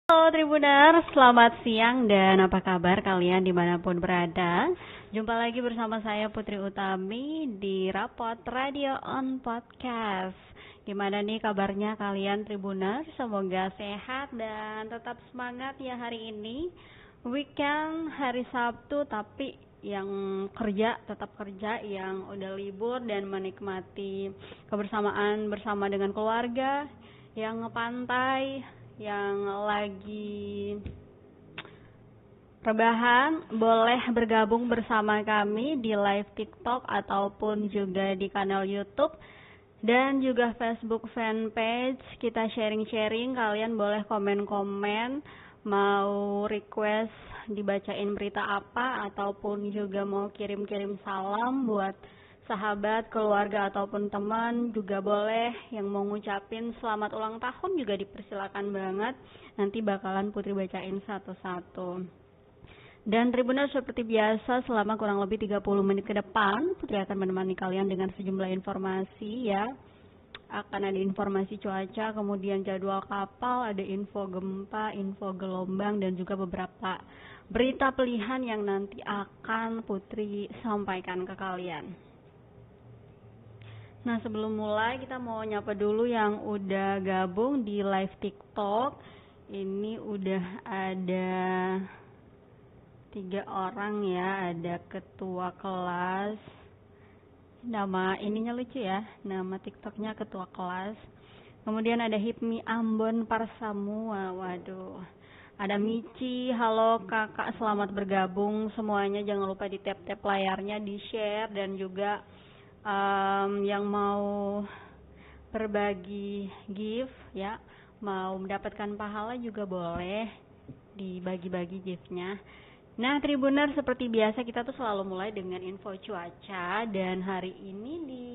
Halo Tribuners, selamat siang dan apa kabar kalian dimanapun berada. Jumpa lagi bersama saya Putri Utami di Rapot Radio on Podcast. Gimana nih kabarnya kalian Tribuners? Semoga sehat dan tetap semangat ya hari ini. Weekend hari Sabtu tapi yang kerja tetap kerja, yang udah libur dan menikmati kebersamaan bersama dengan keluarga, yang ngepantai, yang lagi rebahan boleh bergabung bersama kami di live TikTok ataupun juga di kanal YouTube dan juga Facebook fanpage. Kita sharing-sharing, kalian boleh komen-komen, mau request dibacain berita apa ataupun juga mau kirim-kirim salam buat sahabat, keluarga ataupun teman juga boleh. Yang mau ngucapin selamat ulang tahun juga dipersilakan banget. Nanti bakalan Putri bacain satu-satu. Dan Tribuners seperti biasa selama kurang lebih 30 menit ke depan Putri akan menemani kalian dengan sejumlah informasi ya. Akan ada informasi cuaca, kemudian jadwal kapal, ada info gempa, info gelombang, dan juga beberapa berita pilihan yang nanti akan Putri sampaikan ke kalian. Nah sebelum mulai kita mau nyapa dulu yang udah gabung di live TikTok. Ini udah ada 3 orang ya, ada ketua kelas. Nama ininya lucu ya, nama TikToknya ketua kelas. Kemudian ada Hipmi Ambon Parsamua, waduh. Ada Mici, halo kakak selamat bergabung semuanya. Jangan lupa di tap-tap layarnya, di share dan juga yang mau berbagi gift ya, mau mendapatkan pahala juga boleh dibagi-bagi giftnya. Nah Tribuner seperti biasa kita tuh selalu mulai dengan info cuaca, dan hari ini di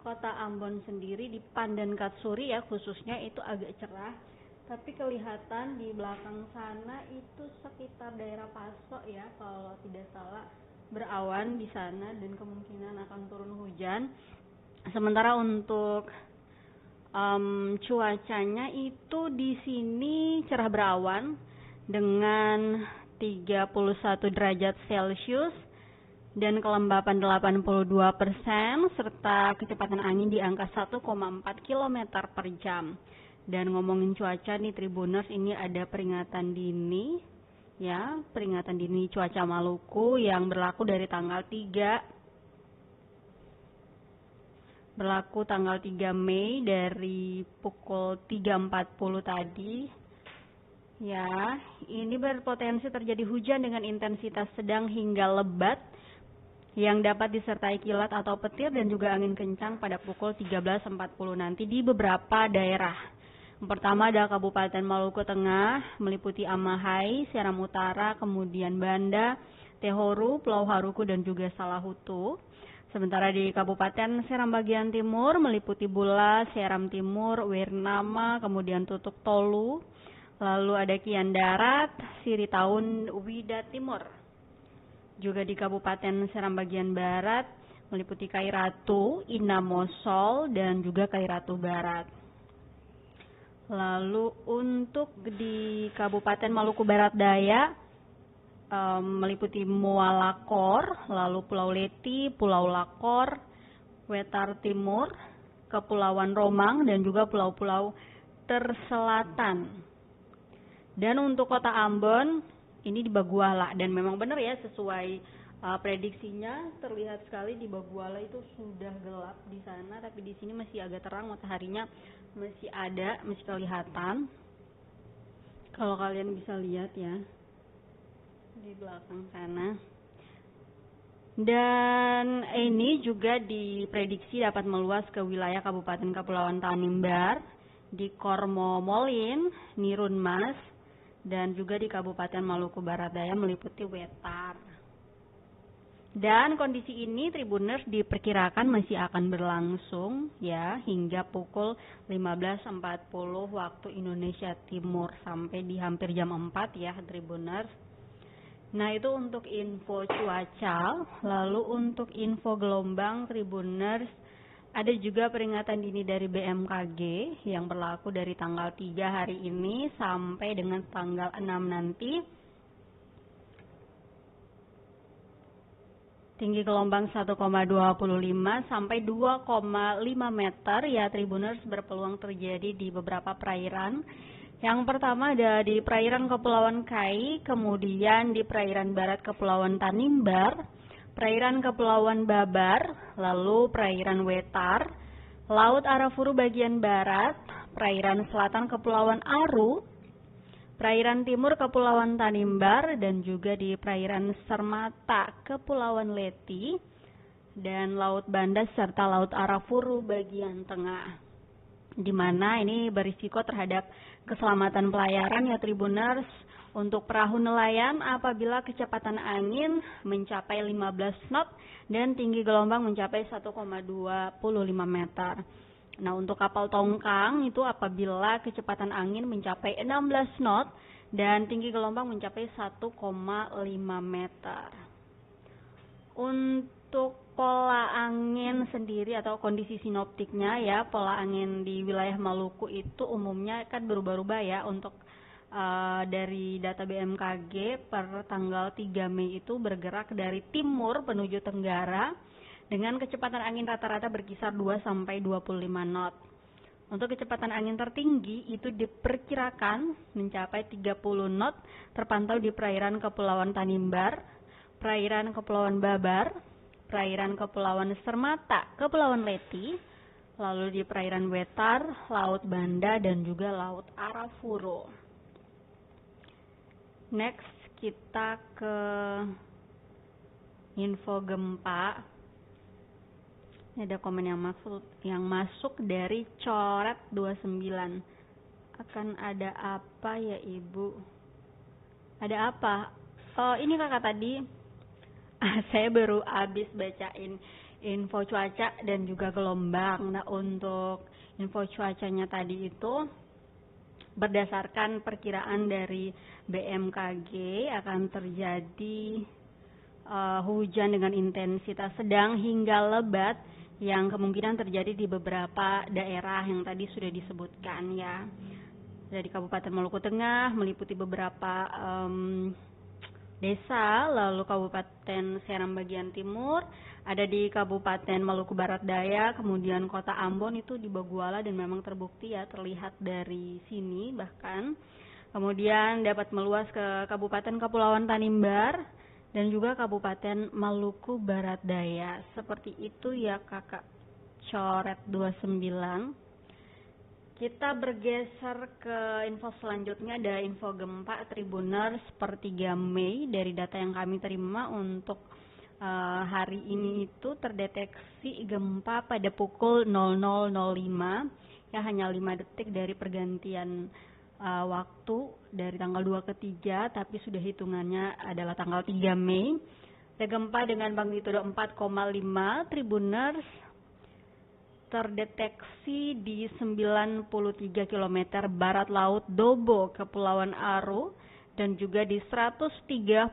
kota Ambon sendiri di Pandan Katsuri ya khususnya itu agak cerah, tapi kelihatan di belakang sana itu sekitar daerah Pasok ya kalau tidak salah, berawan di sana dan kemungkinan akan turun hujan. Sementara untuk cuacanya itu di sini cerah berawan dengan 31 derajat Celcius dan kelembapan 82% serta kecepatan angin di angka 1,4 km per jam. Dan ngomongin cuaca nih Tribuners, ini ada peringatan dini ya, peringatan dini cuaca Maluku yang berlaku dari tanggal 3 Mei dari pukul 3.40 tadi. Ya, ini berpotensi terjadi hujan dengan intensitas sedang hingga lebat yang dapat disertai kilat atau petir dan juga angin kencang pada pukul 13.40 nanti di beberapa daerah. Yang pertama adalah Kabupaten Maluku Tengah, meliputi Amahai, Seram Utara, kemudian Banda, Tehoru, Pulau Haruku, dan juga Salahutu. Sementara di Kabupaten Seram bagian timur, meliputi Bula, Seram Timur, Wirnama, kemudian Tutuk Tolu, lalu ada Kian Darat, Siritaun, Wida Timur. Juga di Kabupaten Seram bagian barat, meliputi Kairatu, Inamosol, dan juga Kairatu Barat. Lalu untuk di Kabupaten Maluku Barat Daya meliputi Mualakor, lalu Pulau Leti, Pulau Lakor, Wetar Timur, Kepulauan Romang, dan juga pulau-pulau terselatan. Dan untuk kota Ambon ini di Baguala, dan memang benar ya sesuai prediksinya terlihat sekali di Baguala itu sudah gelap di sana, tapi di sini masih agak terang, mataharinya masih ada, masih kelihatan. Kalau kalian bisa lihat ya di belakang sana. Dan ini juga diprediksi dapat meluas ke wilayah Kabupaten Kepulauan Tanimbar, di Kormo Molin, Nirun Mas, dan juga di Kabupaten Maluku Barat Daya meliputi Wetar. Dan kondisi ini Tribuners diperkirakan masih akan berlangsung ya hingga pukul 15.40 waktu Indonesia Timur sampai di hampir jam 4 ya Tribuners. Nah itu untuk info cuaca. Lalu untuk info gelombang Tribuners, Ada juga peringatan dini dari BMKG yang berlaku dari tanggal 3 hari ini sampai dengan tanggal 6 nanti. Tinggi gelombang 1,25 sampai 2,5 meter ya Tribuners, berpeluang terjadi di beberapa perairan. Yang pertama ada di perairan Kepulauan Kai, kemudian di perairan barat Kepulauan Tanimbar, perairan Kepulauan Babar, lalu perairan Wetar, Laut Arafuru bagian barat, perairan selatan Kepulauan Aru, perairan timur Kepulauan Tanimbar, dan juga di perairan Sermata Kepulauan Leti, dan Laut Banda serta Laut Arafuru bagian tengah, di mana ini berisiko terhadap keselamatan pelayaran ya Tribuners untuk perahu nelayan apabila kecepatan angin mencapai 15 knot dan tinggi gelombang mencapai 1,25 meter. Nah, untuk kapal tongkang itu apabila kecepatan angin mencapai 16 knot dan tinggi gelombang mencapai 1,5 meter. Untuk pola angin sendiri atau kondisi sinoptiknya ya, pola angin di wilayah Maluku itu umumnya kan berubah-ubah ya. Untuk dari data BMKG per tanggal 3 Mei itu bergerak dari timur menuju tenggara dengan kecepatan angin rata-rata berkisar 2 sampai 25 knot. Untuk kecepatan angin tertinggi itu diperkirakan mencapai 30 knot terpantau di perairan Kepulauan Tanimbar, perairan Kepulauan Babar, perairan Kepulauan Sermata, Kepulauan Leti, lalu di perairan Wetar, Laut Banda, dan juga Laut Arafuru. Next, kita ke info gempa. Ini ada komen yang masuk dari Coret 29. Akan ada apa ya Ibu? Ada apa? Oh, ini kakak tadi. Saya baru habis bacain info cuaca dan juga gelombang. Nah, untuk info cuacanya tadi itu berdasarkan perkiraan dari BMKG akan terjadi hujan dengan intensitas sedang hingga lebat yang kemungkinan terjadi di beberapa daerah yang tadi sudah disebutkan ya. Dari Kabupaten Maluku Tengah meliputi beberapa desa, lalu Kabupaten Seram bagian timur, ada di Kabupaten Maluku Barat Daya, kemudian Kota Ambon itu di Baguala dan memang terbukti ya terlihat dari sini bahkan. Kemudian dapat meluas ke Kabupaten Kepulauan Tanimbar dan juga Kabupaten Maluku Barat Daya. Seperti itu ya Kakak Coret 29. Kita bergeser ke info selanjutnya, ada info gempa Tribuners per 3 Mei dari data yang kami terima. Untuk hari ini itu terdeteksi gempa pada pukul 00.05 ya, hanya 5 detik dari pergantian waktu dari tanggal 2 ke 3, tapi sudah hitungannya adalah tanggal 3 Mei. Ada gempa dengan magnitudo 4,5 Tribuners terdeteksi di 93 km barat laut Dobo, Kepulauan Aru, dan juga di 139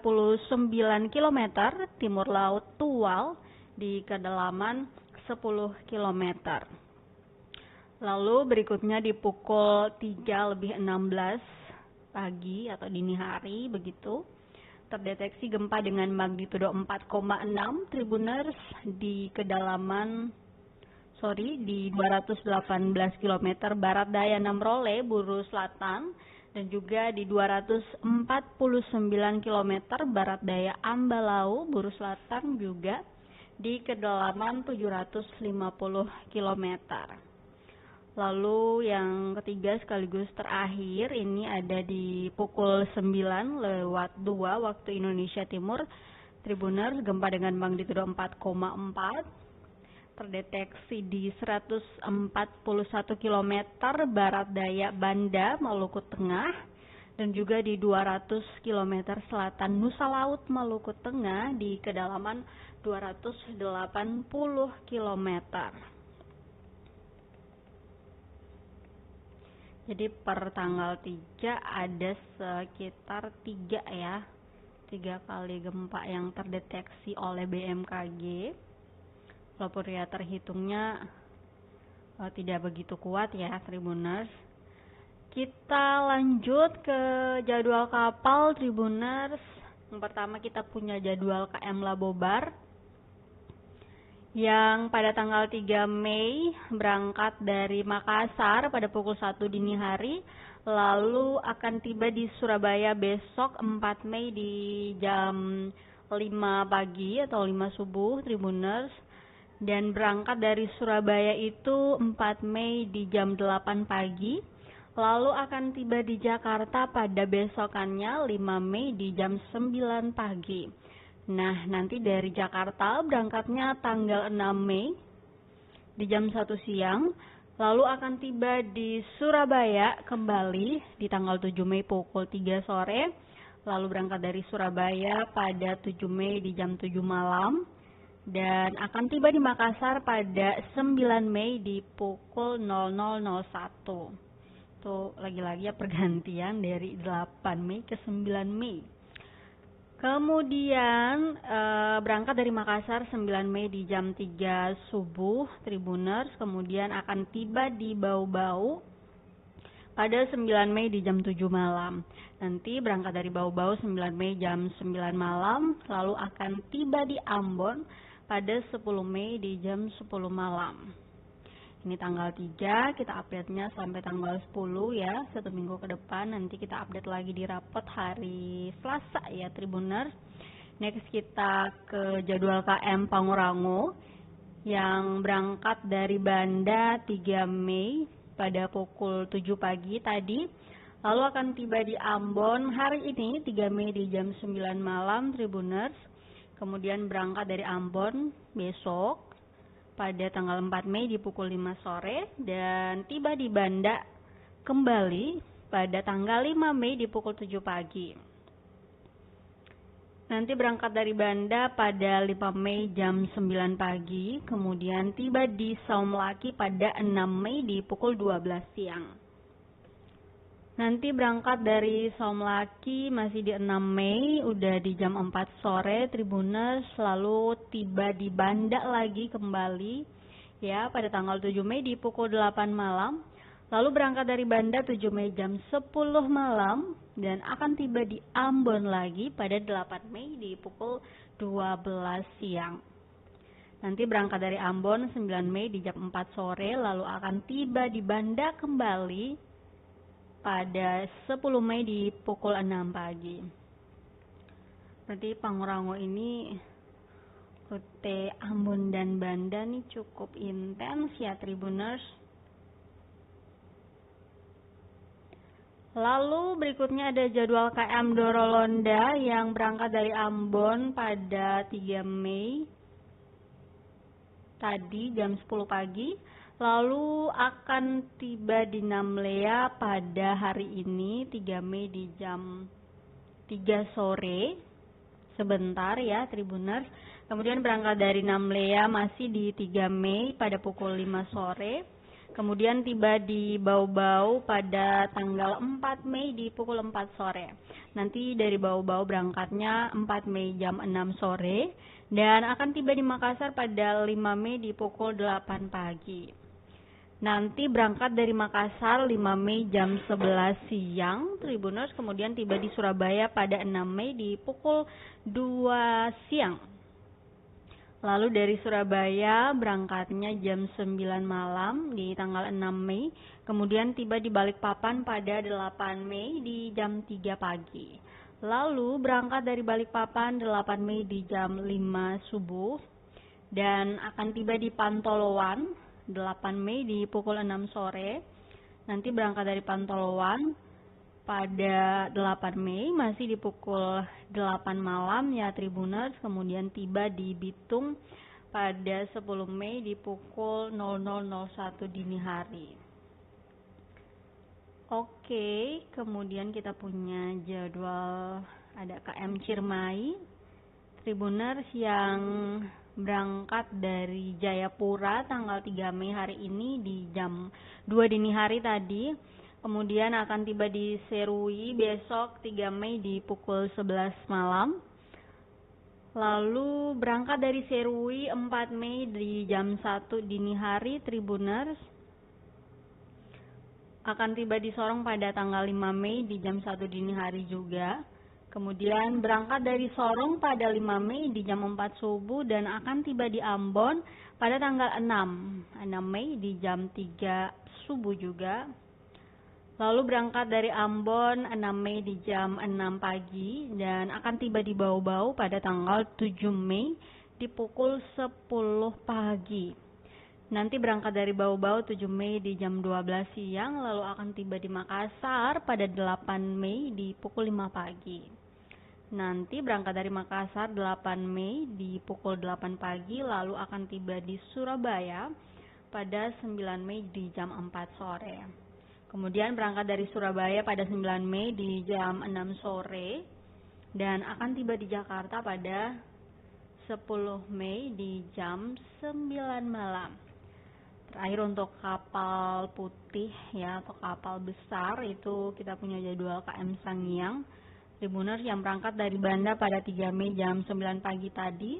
km timur laut Tual di kedalaman 10 km. Lalu berikutnya di pukul 3:16 pagi atau dini hari begitu, terdeteksi gempa dengan magnitudo 4,6 Tribuners di di 218 km barat daya Namrole, Buru Selatan, dan juga di 249 km barat daya Ambalau, Buru Selatan, juga di kedalaman 750 km. Lalu yang ketiga sekaligus terakhir ini ada di pukul 9:02 waktu Indonesia Timur, Tribuners, gempa dengan magnitudo 4,4 terdeteksi di 141 km barat daya Banda, Maluku Tengah, dan juga di 200 km selatan Nusa Laut, Maluku Tengah di kedalaman 280 km. Jadi per tanggal 3 ada sekitar 3 kali gempa yang terdeteksi oleh BMKG. Walaupun ya terhitungnya tidak begitu kuat ya Tribuners. Kita lanjut ke jadwal kapal Tribuners. Yang pertama kita punya jadwal KM Labobar yang pada tanggal 3 Mei berangkat dari Makassar pada pukul 1 dini hari, lalu akan tiba di Surabaya besok 4 Mei di jam 5 pagi atau 5 subuh Tribuners, dan berangkat dari Surabaya itu 4 Mei di jam 8 pagi, lalu akan tiba di Jakarta pada besokannya 5 Mei di jam 9 pagi. Nah, nanti dari Jakarta berangkatnya tanggal 6 Mei di jam 1 siang, lalu akan tiba di Surabaya kembali di tanggal 7 Mei pukul 3 sore, lalu berangkat dari Surabaya pada 7 Mei di jam 7 malam, dan akan tiba di Makassar pada 9 Mei di pukul 00.01. Tuh lagi-lagi ya pergantian dari 8 Mei ke 9 Mei. Kemudian berangkat dari Makassar 9 Mei di jam 3 subuh Tribuners, kemudian akan tiba di Bau-Bau pada 9 Mei di jam 7 malam. Nanti berangkat dari Bau-Bau 9 Mei jam 9 malam, lalu akan tiba di Ambon pada 10 Mei di jam 10 malam. Ini tanggal 3, kita update-nya sampai tanggal 10 ya, 1 minggu ke depan. Nanti kita update lagi di rapot hari Selasa ya Tribuners. Next kita ke jadwal KM Pangrango yang berangkat dari Banda 3 Mei pada pukul 7 pagi tadi. Lalu akan tiba di Ambon hari ini 3 Mei di jam 9 malam Tribuners. Kemudian berangkat dari Ambon besok pada tanggal 4 Mei di pukul 5 sore dan tiba di Banda kembali pada tanggal 5 Mei di pukul 7 pagi. Nanti berangkat dari Banda pada 5 Mei jam 9 pagi, kemudian tiba di Saumlaki pada 6 Mei di pukul 12 siang. Nanti berangkat dari Saumlaki masih di 6 Mei, udah di jam 4 sore Tribuners, lalu tiba di Banda lagi kembali ya pada tanggal 7 Mei di pukul 8 malam. Lalu berangkat dari Banda 7 Mei jam 10 malam dan akan tiba di Ambon lagi pada 8 Mei di pukul 12 siang. Nanti berangkat dari Ambon 9 Mei di jam 4 sore, lalu akan tiba di Banda kembali pada 10 Mei di pukul 6 pagi. Berarti Pangrango ini rute Ambon dan Banda nih cukup intens ya Tribuners. Lalu berikutnya ada jadwal KM Dorolonda yang berangkat dari Ambon pada 3 Mei tadi jam 10 pagi. Lalu akan tiba di Namlea pada hari ini 3 Mei di jam 3 sore. Sebentar ya Tribuners. Kemudian berangkat dari Namlea masih di 3 Mei pada pukul 5 sore. Kemudian tiba di Bau-Bau pada tanggal 4 Mei di pukul 4 sore. Nanti dari Bau-Bau berangkatnya 4 Mei jam 6 sore. Dan akan tiba di Makassar pada 5 Mei di pukul 8 pagi. Nanti berangkat dari Makassar 5 Mei jam 11 siang Tribuners, kemudian tiba di Surabaya pada 6 Mei di pukul 2 siang. Lalu dari Surabaya berangkatnya jam 9 malam di tanggal 6 Mei, kemudian tiba di Balikpapan pada 8 Mei di jam 3 pagi. Lalu berangkat dari Balikpapan 8 Mei di jam 5 subuh dan akan tiba di Pantoloan 8 Mei di pukul 6 sore. Nanti berangkat dari Pantoloan pada 8 Mei masih di pukul 8 malam ya Tribuners, kemudian tiba di Bitung pada 10 Mei di pukul 00.01 dini hari. Oke, kemudian kita punya jadwal ada KM Ciremai Tribuners yang berangkat dari Jayapura tanggal 3 Mei hari ini di jam 2 dini hari tadi. Kemudian akan tiba di Serui besok 3 Mei di pukul 11 malam. Lalu berangkat dari Serui 4 Mei di jam 1 dini hari Tribuners. akan tiba di Sorong pada tanggal 5 Mei di jam 1 dini hari juga. Kemudian berangkat dari Sorong pada 5 Mei di jam 4 subuh dan akan tiba di Ambon pada tanggal 6 Mei di jam 3 subuh juga. Lalu berangkat dari Ambon 6 Mei di jam 6 pagi dan akan tiba di Bau-Bau pada tanggal 7 Mei di pukul 10 pagi. Nanti berangkat dari Bau-Bau 7 Mei di jam 12 siang, lalu akan tiba di Makassar pada 8 Mei di pukul 5 pagi. Nanti berangkat dari Makassar 8 Mei di pukul 8 pagi, lalu akan tiba di Surabaya pada 9 Mei di jam 4 sore. Kemudian berangkat dari Surabaya pada 9 Mei di jam 6 sore dan akan tiba di Jakarta pada 10 Mei di jam 9 malam. Terakhir untuk kapal putih ya atau kapal besar itu kita punya jadwal KM Sangiang Tribuners yang berangkat dari Banda pada 3 Mei jam 9 pagi tadi.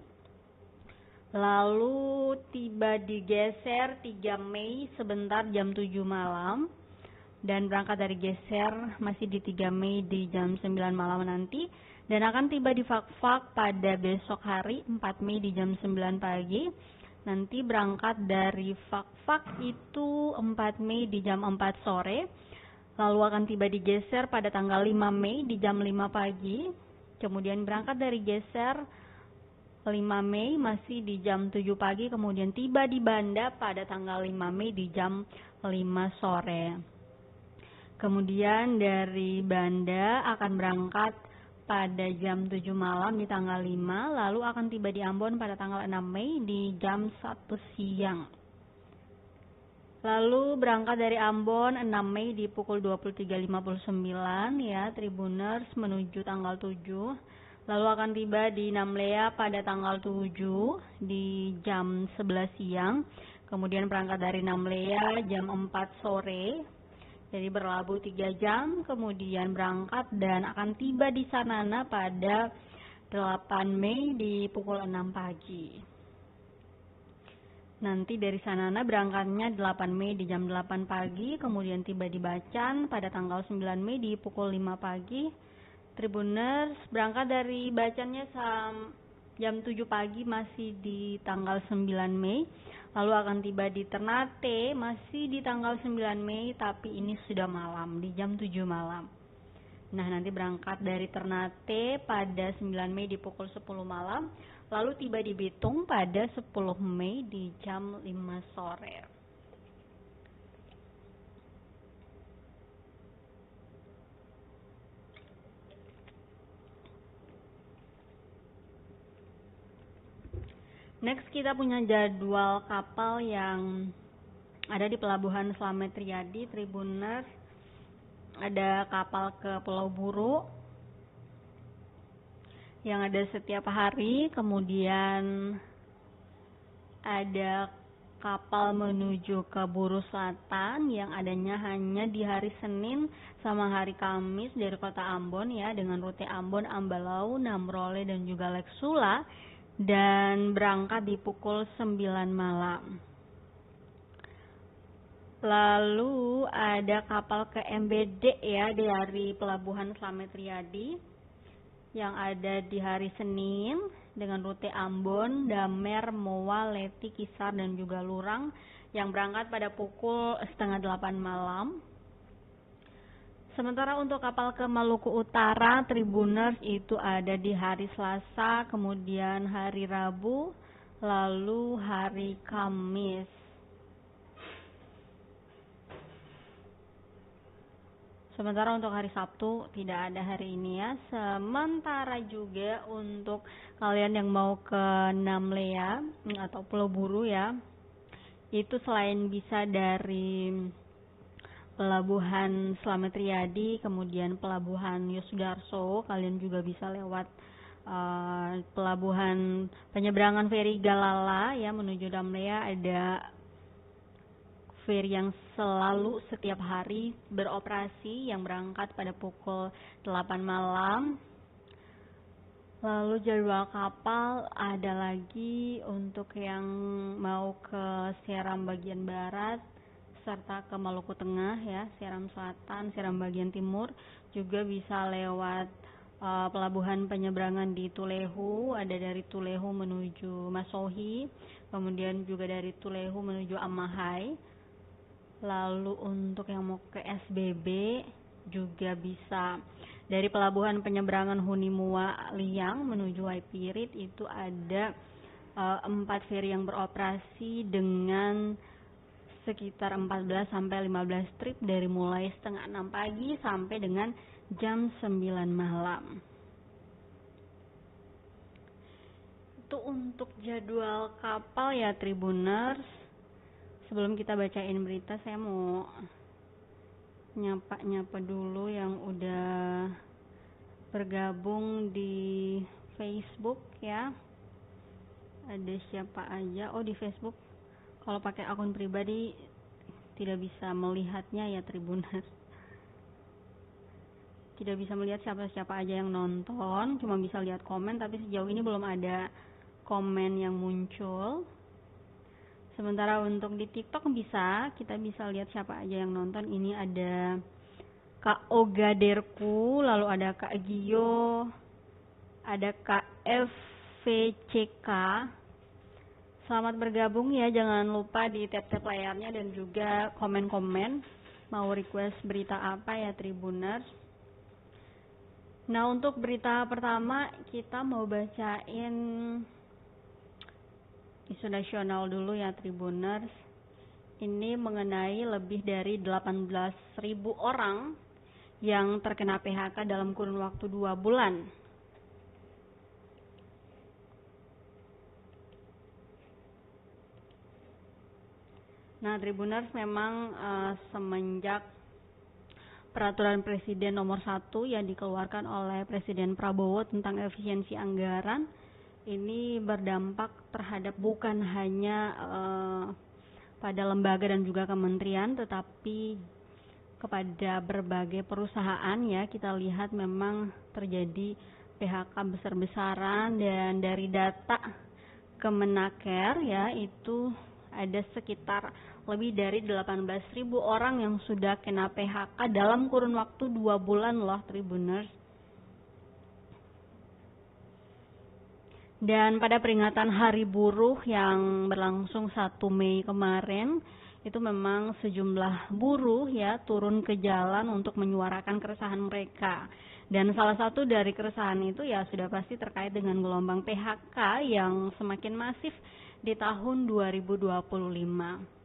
Lalu tiba di Geser 3 Mei sebentar jam 7 malam. Dan berangkat dari Geser masih di 3 Mei di jam 9 malam nanti. Dan akan tiba di Fakfak pada besok hari 4 Mei di jam 9 pagi. Nanti berangkat dari Fakfak itu 4 Mei di jam 4 sore. Lalu akan tiba di Geser pada tanggal 5 Mei di jam 5 pagi. Kemudian berangkat dari Geser 5 Mei masih di jam 7 pagi. Kemudian tiba di Banda pada tanggal 5 Mei di jam 5 sore. Kemudian dari Banda akan berangkat pada jam 7 malam di tanggal 5, lalu akan tiba di Ambon pada tanggal 6 Mei di jam 1 siang. Lalu berangkat dari Ambon 6 Mei di pukul 23.59 ya Tribuners menuju tanggal 7. Lalu akan tiba di Namlea pada tanggal 7 di jam 11 siang. Kemudian berangkat dari Namlea jam 4 sore. Jadi berlabuh 3 jam, kemudian berangkat dan akan tiba di Sanana pada 8 Mei di pukul 6 pagi. Nanti dari Sanana berangkatnya 8 Mei di jam 8 pagi, kemudian tiba di Bacan pada tanggal 9 Mei di pukul 5 pagi. Tribuners berangkat dari Bacannya jam 7 pagi masih di tanggal 9 Mei. Lalu akan tiba di Ternate masih di tanggal 9 Mei tapi ini sudah malam di jam 7 malam. Nah nanti berangkat dari Ternate pada 9 Mei di pukul 10 malam. Lalu tiba di Bitung pada 10 Mei di jam 5 sore. Next kita punya jadwal kapal yang ada di Pelabuhan Slamet Riyadi, Tribuners. Ada kapal ke Pulau Buru yang ada setiap hari, kemudian ada kapal menuju ke Buru Selatan yang adanya hanya di hari Senin sama hari Kamis dari kota Ambon ya dengan rute Ambon, Ambalau, Namrole dan juga Leksula. Dan berangkat di pukul 9 malam. Lalu ada kapal ke MBD ya dari Pelabuhan Slamet Riyadi yang ada di hari Senin dengan rute Ambon, Damer, Moa, Leti, Kisar dan juga Lurang yang berangkat pada pukul 7:30 malam. Sementara untuk kapal ke Maluku Utara, Tribuners itu ada di hari Selasa, kemudian hari Rabu, lalu hari Kamis. Sementara untuk hari Sabtu tidak ada hari ini ya. Sementara juga untuk kalian yang mau ke Namlea atau Pulau Buru ya, itu selain bisa dari Pelabuhan Slamet Riyadi, kemudian Pelabuhan Yosudarso, kalian juga bisa lewat Pelabuhan Penyeberangan Feri Galala ya menuju Namlea. Ada feri yang selalu setiap hari beroperasi yang berangkat pada pukul 8 malam. Lalu jadwal kapal ada lagi untuk yang mau ke Seram bagian barat serta ke Maluku Tengah ya, Seram Selatan, Seram bagian timur, juga bisa lewat pelabuhan penyeberangan di Tulehu, ada dari Tulehu menuju Masohi, kemudian juga dari Tulehu menuju Amahai. Lalu untuk yang mau ke SBB juga bisa dari pelabuhan penyeberangan Hunimua Liang menuju Waipirit, itu ada 4 feri yang beroperasi dengan sekitar 14 sampai 15 trip dari mulai setengah 6 pagi sampai dengan jam 9 malam. Itu untuk jadwal kapal ya Tribuners. Sebelum kita bacain berita, saya mau nyapa dulu yang udah bergabung di Facebook ya. Ada siapa aja? Oh, di Facebook kalau pakai akun pribadi tidak bisa melihatnya ya Tribuners. Tidak bisa melihat siapa-siapa aja yang nonton, cuma bisa lihat komen, tapi sejauh ini belum ada komen yang muncul. Sementara untuk di TikTok kita bisa lihat siapa aja yang nonton. Ini ada Kak Ogaderku, lalu ada Kak Gio, ada Kak FVCK. Selamat bergabung ya, jangan lupa di tap-tap layarnya dan juga komen-komen mau request berita apa ya Tribuners. Nah, untuk berita pertama kita mau bacain isu nasional dulu ya Tribuners. Ini mengenai lebih dari 18.000 orang yang terkena PHK dalam kurun waktu 2 bulan. Nah Tribuners, memang semenjak Peraturan Presiden nomor 1 yang dikeluarkan oleh Presiden Prabowo tentang efisiensi anggaran, ini berdampak terhadap bukan hanya pada lembaga dan juga kementerian, tetapi kepada berbagai perusahaan ya. Kita lihat memang terjadi PHK besar-besaran, dan dari data Kemenaker ya, itu ada sekitar lebih dari 18.000 orang yang sudah kena PHK dalam kurun waktu 2 bulan loh Tribuners. Dan pada peringatan Hari Buruh yang berlangsung 1 Mei kemarin, itu memang sejumlah buruh ya turun ke jalan untuk menyuarakan keresahan mereka. Dan salah satu dari keresahan itu ya sudah pasti terkait dengan gelombang PHK yang semakin masif di tahun 2025.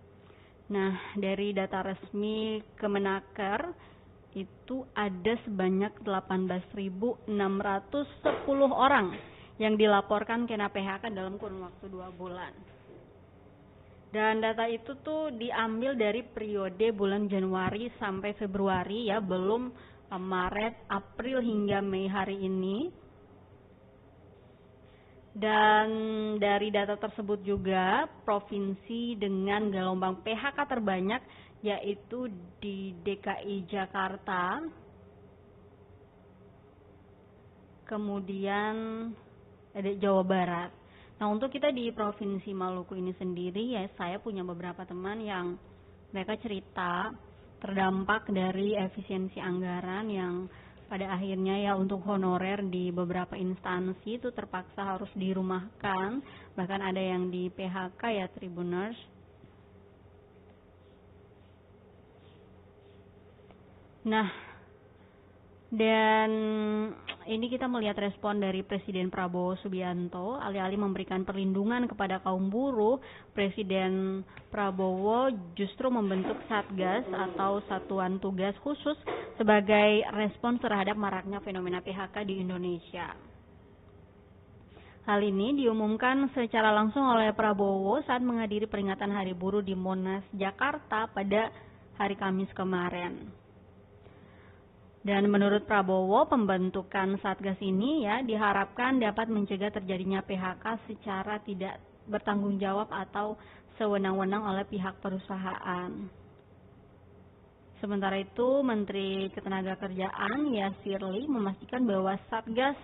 Nah, dari data resmi Kemenaker itu ada sebanyak 18.610 orang yang dilaporkan kena PHK dalam kurun waktu 2 bulan. Dan data itu tuh diambil dari periode bulan Januari sampai Februari ya, belum Maret, April hingga Mei hari ini. Dan dari data tersebut juga provinsi dengan gelombang PHK terbanyak yaitu di DKI Jakarta, kemudian ada Jawa Barat. Nah, untuk kita di Provinsi Maluku ini sendiri ya, saya punya beberapa teman yang mereka cerita terdampak dari efisiensi anggaran yang pada akhirnya ya untuk honorer di beberapa instansi itu terpaksa harus dirumahkan, bahkan ada yang di PHK ya Tribuners. Nah, dan ini kita melihat respon dari Presiden Prabowo Subianto. Alih-alih memberikan perlindungan kepada kaum buruh, Presiden Prabowo justru membentuk Satgas atau Satuan Tugas Khusus sebagai respons terhadap maraknya fenomena PHK di Indonesia. Hal ini diumumkan secara langsung oleh Prabowo saat menghadiri peringatan Hari Buruh di Monas, Jakarta pada hari Kamis kemarin. Dan menurut Prabowo, pembentukan Satgas ini ya diharapkan dapat mencegah terjadinya PHK secara tidak bertanggung jawab atau sewenang-wenang oleh pihak perusahaan. Sementara itu, Menteri Ketenagakerjaan Yasirli memastikan bahwa Satgas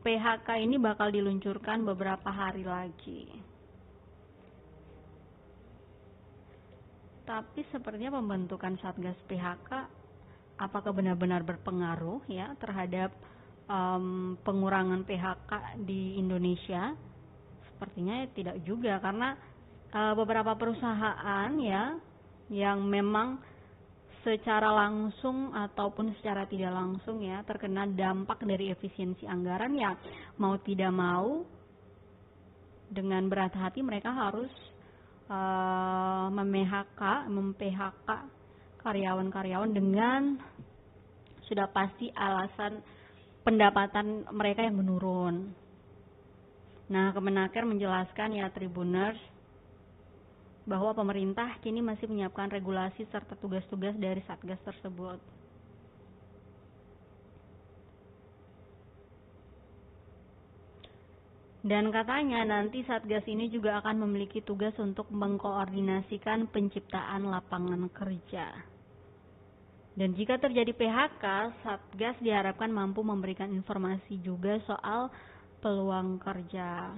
PHK ini bakal diluncurkan beberapa hari lagi. tapi sepertinya pembentukan Satgas PHK apakah benar-benar berpengaruh ya terhadap pengurangan PHK di Indonesia? Sepertinya tidak juga, karena beberapa perusahaan ya yang memang secara langsung ataupun secara tidak langsung ya terkena dampak dari efisiensi anggaran, ya mau tidak mau dengan berat hati mereka harus mem-PHK karyawan-karyawan dengan sudah pasti alasan pendapatan mereka yang menurun. Nah, Kemenaker menjelaskan ya Tribuners bahwa pemerintah kini masih menyiapkan regulasi serta tugas-tugas dari Satgas tersebut. Dan katanya nanti Satgas ini juga akan memiliki tugas untuk mengkoordinasikan penciptaan lapangan kerja. Dan jika terjadi PHK, Satgas diharapkan mampu memberikan informasi juga soal peluang kerja.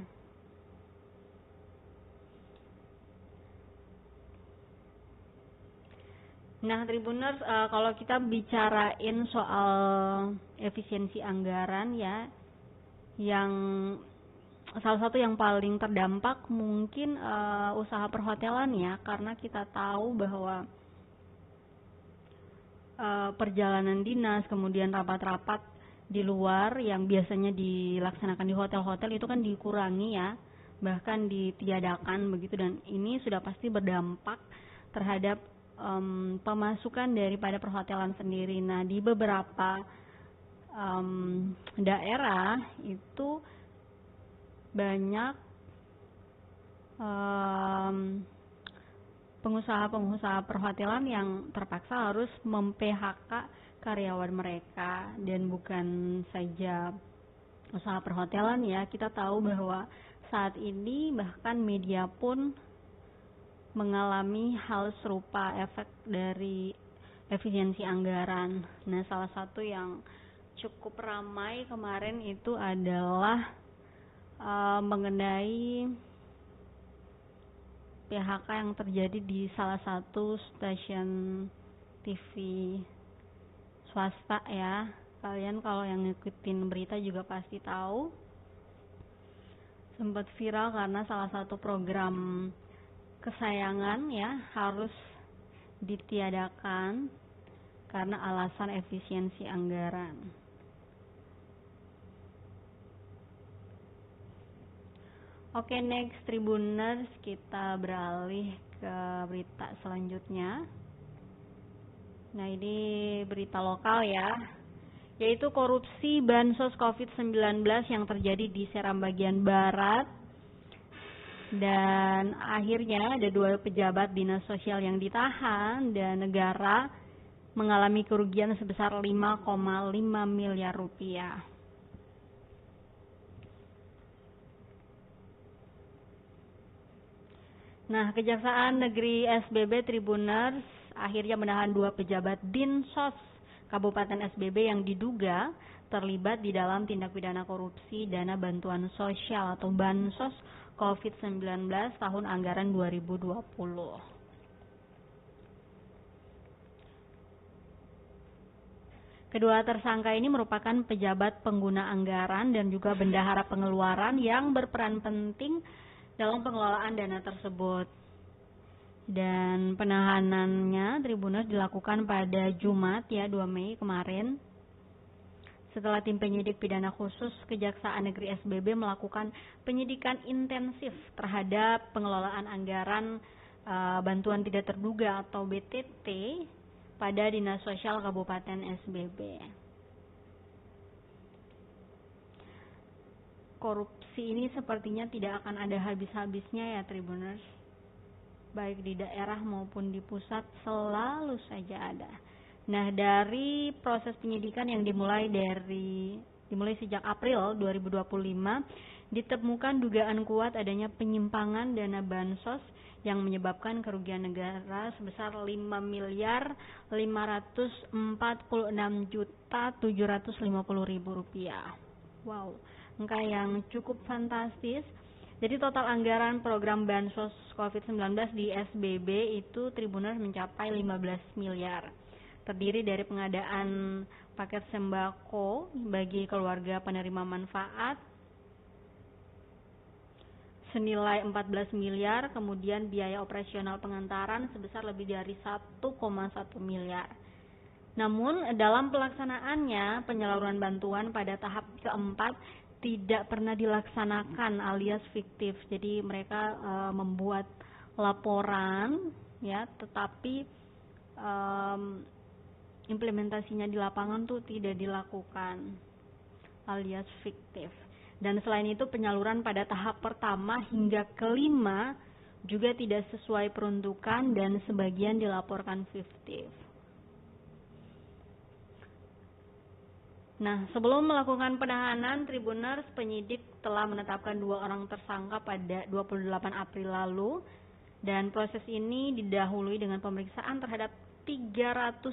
Nah, Tribuners, kalau kita bicarain soal efisiensi anggaran ya, yang salah satu yang paling terdampak mungkin usaha perhotelan ya, karena kita tahu bahwa perjalanan dinas kemudian rapat-rapat di luar yang biasanya dilaksanakan di hotel-hotel itu kan dikurangi ya, bahkan ditiadakan begitu, dan ini sudah pasti berdampak terhadap pemasukan daripada perhotelan sendiri. Nah, di beberapa daerah itu banyak pengusaha-pengusaha perhotelan yang terpaksa harus mem-PHK karyawan mereka. Dan bukan saja usaha perhotelan ya, kita tahu bahwa saat ini bahkan media pun mengalami hal serupa, efek dari efisiensi anggaran. Nah, salah satu yang cukup ramai kemarin itu adalah mengenai PHK yang terjadi di salah satu stasiun TV swasta ya. Kalian kalau yang ngikutin berita juga pasti tahu, sempat viral karena salah satu program kesayangan ya harus ditiadakan karena alasan efisiensi anggaran. Oke, next Tribuners, kita beralih ke berita selanjutnya. Nah, ini berita lokal ya, yaitu korupsi bansos COVID-19 yang terjadi di Seram bagian barat. Dan akhirnya ada 2 pejabat dinas sosial yang ditahan dan negara mengalami kerugian sebesar 5,5 miliar rupiah. Nah, Kejaksaan Negeri SBB Tribuners akhirnya menahan 2 pejabat Dinsos Kabupaten SBB yang diduga terlibat di dalam tindak pidana korupsi dana bantuan sosial atau bansos COVID-19 tahun anggaran 2020. Kedua tersangka ini merupakan pejabat pengguna anggaran dan juga bendahara pengeluaran yang berperan penting dalam pengelolaan dana tersebut. Dan penahanannya Tribuners dilakukan pada Jumat ya 2 Mei kemarin, setelah tim penyidik pidana khusus Kejaksaan Negeri SBB melakukan penyidikan intensif terhadap pengelolaan anggaran bantuan tidak terduga atau BTT pada Dinas Sosial Kabupaten SBB. Korupsi ini sepertinya tidak akan ada habis-habisnya ya Tribuners, baik di daerah maupun di pusat selalu saja ada. Nah, dari proses penyidikan yang dimulai sejak April 2025, ditemukan dugaan kuat adanya penyimpangan dana bansos yang menyebabkan kerugian negara sebesar 5.546.750.000 rupiah. Wow, angka yang cukup fantastis. Jadi total anggaran program bansos COVID-19 di SBB itu Tribuners mencapai 15 miliar. Terdiri dari pengadaan paket sembako bagi keluarga penerima manfaat senilai 14 miliar, kemudian biaya operasional pengantaran sebesar lebih dari 1,1 miliar. Namun dalam pelaksanaannya penyaluran bantuan pada tahap keempat tidak pernah dilaksanakan alias fiktif. Jadi mereka membuat laporan ya, tetapi implementasinya di lapangan tuh tidak dilakukan alias fiktif. Dan selain itu penyaluran pada tahap pertama hingga kelima juga tidak sesuai peruntukan dan sebagian dilaporkan fiktif. Nah, sebelum melakukan penahanan, Tribuners penyidik telah menetapkan 2 orang tersangka pada 28 April lalu, dan proses ini didahului dengan pemeriksaan terhadap 301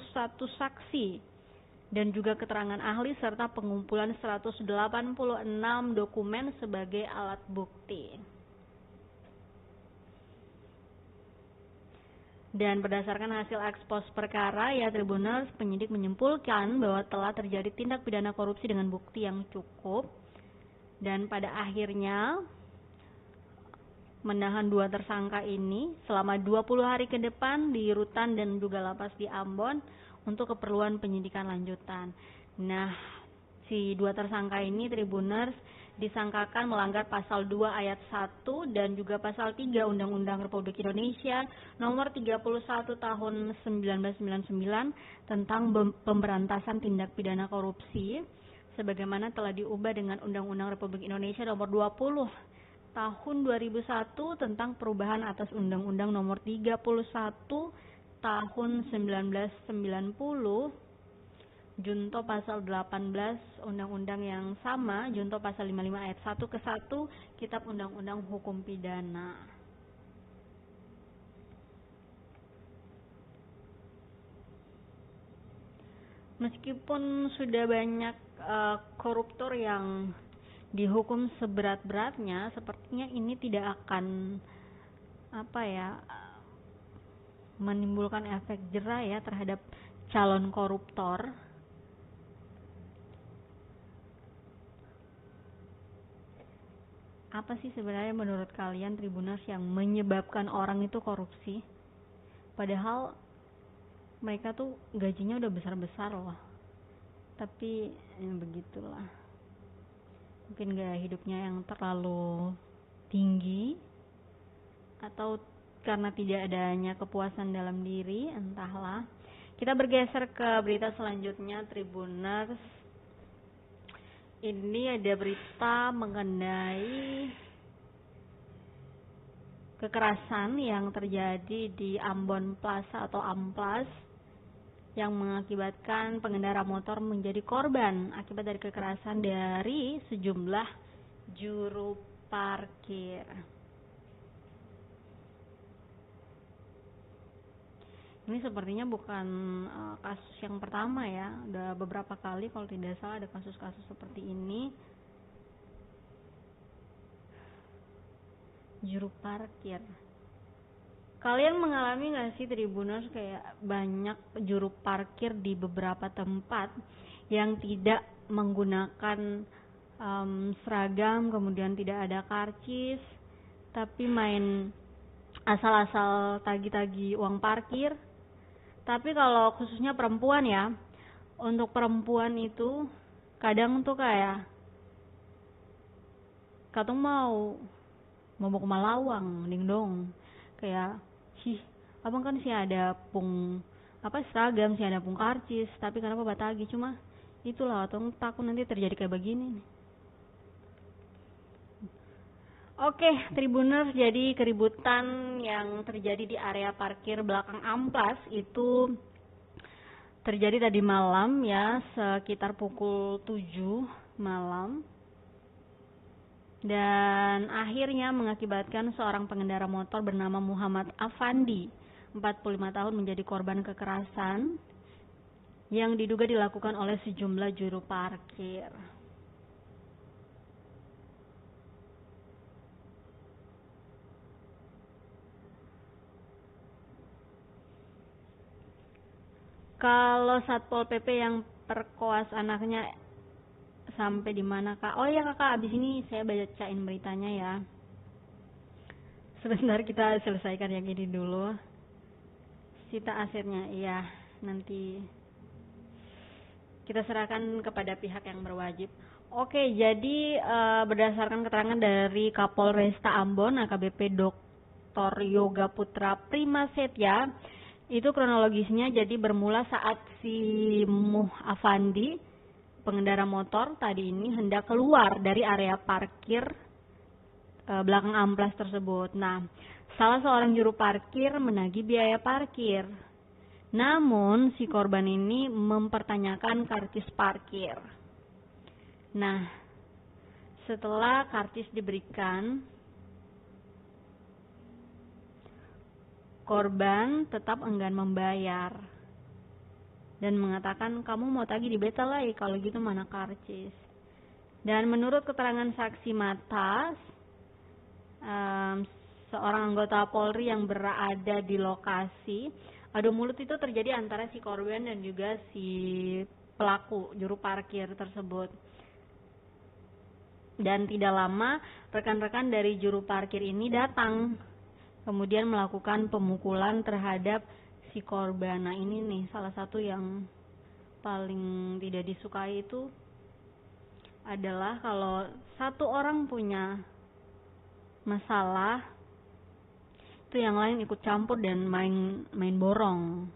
saksi dan juga keterangan ahli serta pengumpulan 186 dokumen sebagai alat bukti. Dan berdasarkan hasil ekspos perkara, ya Tribuners, penyidik menyimpulkan bahwa telah terjadi tindak pidana korupsi dengan bukti yang cukup. Dan pada akhirnya menahan 2 tersangka ini selama 20 hari ke depan di Rutan dan juga lapas di Ambon untuk keperluan penyidikan lanjutan. Nah, si 2 tersangka ini Tribuners disangkakan melanggar pasal 2 ayat 1 dan juga pasal 3 Undang-Undang Republik Indonesia nomor 31 tahun 1999 tentang pemberantasan tindak pidana korupsi sebagaimana telah diubah dengan Undang-Undang Republik Indonesia nomor 20 tahun 2001 tentang perubahan atas Undang-Undang nomor 31 tahun 1990, junto pasal 18 undang-undang yang sama, junto pasal 55 ayat 1 ke 1 Kitab Undang-Undang Hukum Pidana. Meskipun sudah banyak koruptor yang dihukum seberat-beratnya, sepertinya ini tidak akan menimbulkan efek jera ya terhadap calon koruptor. Apa sih sebenarnya menurut kalian Tribuners yang menyebabkan orang itu korupsi? Padahal mereka tuh gajinya udah besar-besar loh. Tapi begitulah. Mungkin gaya hidupnya yang terlalu tinggi, atau karena tidak adanya kepuasan dalam diri, entahlah. Kita bergeser ke berita selanjutnya Tribuners. Ini ada berita mengenai kekerasan yang terjadi di Ambon Plaza atau Amplas yang mengakibatkan pengendara motor menjadi korban akibat dari kekerasan dari sejumlah juru parkir. Ini sepertinya bukan kasus yang pertama ya, udah beberapa kali kalau tidak salah ada kasus-kasus seperti ini. Juru parkir. Kalian mengalami gak sih Tribuners kayak banyak juru parkir di beberapa tempat yang tidak menggunakan seragam, kemudian tidak ada karcis, tapi main asal-asal tagi-tagi uang parkir. Tapi kalau khususnya perempuan ya, untuk perempuan itu kadang tuh kayak katong mau ke Malawang, ding dong. Kayak abang kan sih ada pung seragam, sih ada pung karcis, tapi kenapa batagi? Cuma itulah, katong takut nanti terjadi kayak begini. Oke, Tribuners, jadi keributan yang terjadi di area parkir belakang Amplas itu terjadi tadi malam ya, sekitar pukul 7 malam. Dan akhirnya mengakibatkan seorang pengendara motor bernama Muhammad Afandi, 45 tahun menjadi korban kekerasan yang diduga dilakukan oleh sejumlah juru parkir. Kalau Satpol PP yang perkoas anaknya sampai di mana Kak? Oh ya Kakak, abis ini saya bacain beritanya ya. Sebentar kita selesaikan yang ini dulu. Sita asetnya, iya nanti kita serahkan kepada pihak yang berwajib. Oke, jadi berdasarkan keterangan dari Kapolresta Ambon AKBP Dr. Yoga Putra Primasetya, itu kronologisnya jadi bermula saat si Muh Afandi, pengendara motor tadi ini hendak keluar dari area parkir belakang amplas tersebut. Nah, salah seorang juru parkir menagih biaya parkir. Namun si korban ini mempertanyakan karcis parkir. Nah, setelah karcis diberikan, korban tetap enggan membayar dan mengatakan, kamu mau tagih di beta lah, kalau gitu mana karcis. Dan menurut keterangan saksi mata, seorang anggota Polri yang berada di lokasi, adu mulut itu terjadi antara si korban dan juga si pelaku juru parkir tersebut. Dan tidak lama rekan-rekan dari juru parkir ini datang, kemudian melakukan pemukulan terhadap si korban. Nah ini nih salah satu yang paling tidak disukai itu adalah kalau satu orang punya masalah, itu yang lain ikut campur dan main borong.